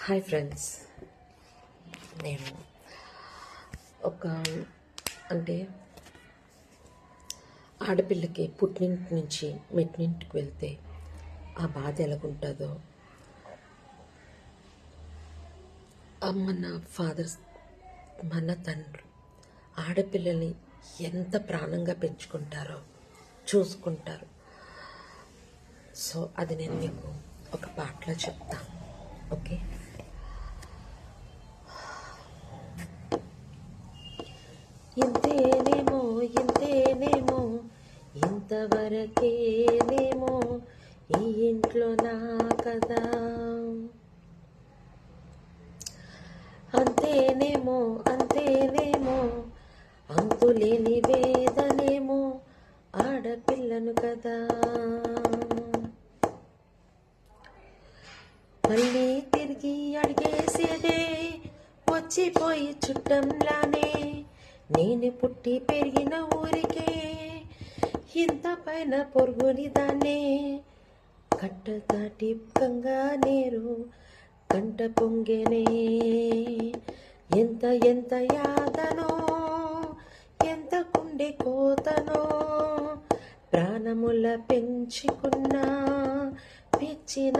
Hi friends, నేను అంటే ఆడపిల్లకి పుట్టినింటి నుంచి మెట్టినింటికి వెళ్తే ఆ బాధ ఎలాగుంటుందో, మన తండ్రులు ఆడపిల్లల్ని ఎంత ప్రాణంగా పెంచుకుంటారో చూసుకుంటారు. సో అది నేను మీకు ఒక పాటలో చెప్తాను. ఓకే, ఇంతేనేమో ఇంతవరకేనేమో ఈ ఇంట్లో నా కదా, అంతేనేమో అంతులేని వేదనేమో ఆడపిల్లను కదా. మళ్ళీ తిరిగి అడిగేసేదే వచ్చిపోయి చుట్టంలానే, నేను పుట్టి పెరిగిన ఊరికే ఇంత పైన పొరుగుని దాన్నే. కట్ట దాటి గంగా నీరు కంట పొంగెనే, ఎంత యాదనో ఎంత గుండె కోతనో, ప్రాణముల పెంచుకున్న పిచ్చిన